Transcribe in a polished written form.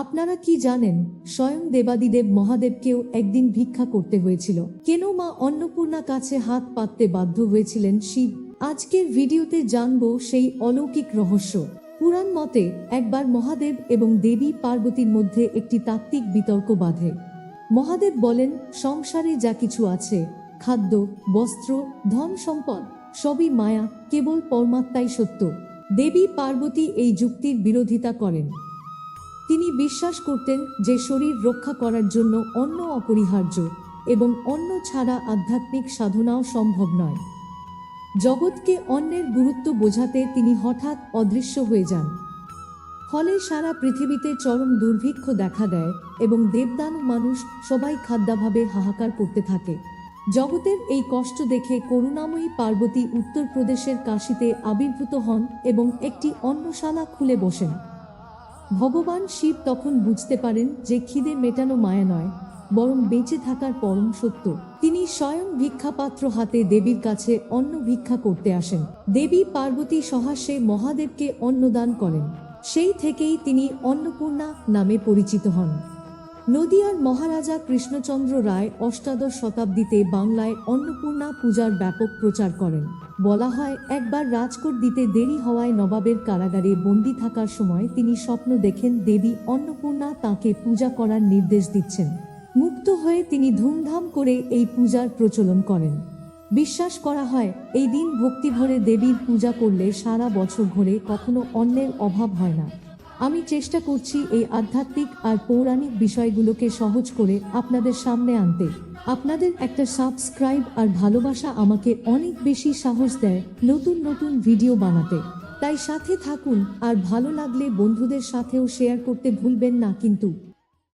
আপনারা কি জানেন, স্বয়ং দেবাদিদেব মহাদেবকেও একদিন ভিক্ষা করতে হয়েছিল? কেন মা অন্নপূর্ণা কাছে হাত পাততে বাধ্য হয়েছিলেন শিব? আজকের ভিডিওতে জানবো সেই অলৌকিক রহস্য। পুরাণ মতে একবার মহাদেব এবং দেবী পার্বতীর মধ্যে একটি তাত্ত্বিক বিতর্ক বাধে। মহাদেব বলেন, সংসারে যা কিছু আছে, খাদ্য, বস্ত্র, ধন সম্পদ, সবই মায়া, কেবল পরমাত্মাই সত্য। দেবী পার্বতী এই যুক্তির বিরোধিতা করেন। তিনি বিশ্বাস করতেন যে শরীর রক্ষা করার জন্য অন্ন অপরিহার্য এবং অন্ন ছাড়া আধ্যাত্মিক সাধনাও সম্ভব নয়। জগৎকে অন্নের গুরুত্ব বোঝাতে তিনি হঠাৎ অদৃশ্য হয়ে যান। ফলে সারা পৃথিবীতে চরম দুর্ভিক্ষ দেখা দেয় এবং দেবদানব মানুষ সবাই খাদ্যাভাবে হাহাকার করতে থাকে। জগতের এই কষ্ট দেখে করুণাময়ী পার্বতী উত্তরপ্রদেশের কাশীতে আবির্ভূত হন এবং একটি অন্নশালা খুলে বসেন। ভগবান শিব তখন বুঝতে পারেন যে খিদে মেটানো মায়া নয়, বরং বেঁচে থাকার পরম সত্য। তিনি স্বয়ং ভিক্ষাপাত্র হাতে দেবীর কাছে অন্ন ভিক্ষা করতে আসেন। দেবী পার্বতী সহাস্যে মহাদেবকে অন্নদান করেন। সেই থেকেই তিনি অন্নপূর্ণা নামে পরিচিত হন। নদিয়ার মহারাজা কৃষ্ণচন্দ্র রায় অষ্টাদশ শতাব্দীতে বাংলায় অন্নপূর্ণা পূজার ব্যাপক প্রচার করেন। বলা হয়, একবার রাজকোট দিতে দেরি হওয়ায় নবাবের কারাগারে বন্দী থাকার সময় তিনি স্বপ্ন দেখেন দেবী অন্নপূর্ণা তাঁকে পূজা করার নির্দেশ দিচ্ছেন। মুক্ত হয়ে তিনি ধুমধাম করে এই পূজার প্রচলন করেন। বিশ্বাস করা হয়, এই দিন ভক্তিভরে দেবীর পূজা করলে সারা বছর ধরে কখনো অন্নের অভাব হয় না। আমি চেষ্টা করছি এই আধ্যাত্মিক আর পৌরাণিক বিষয়গুলোকে সহজ করে আপনাদের সামনে আনতে। আপনাদের একটা সাবস্ক্রাইব আর ভালোবাসা আমাকে অনেক বেশি সাহস দেয় নতুন নতুন ভিডিও বানাতে। তাই সাথে থাকুন, আর ভালো লাগলে বন্ধুদের সাথেও শেয়ার করতে ভুলবেন না কিন্তু।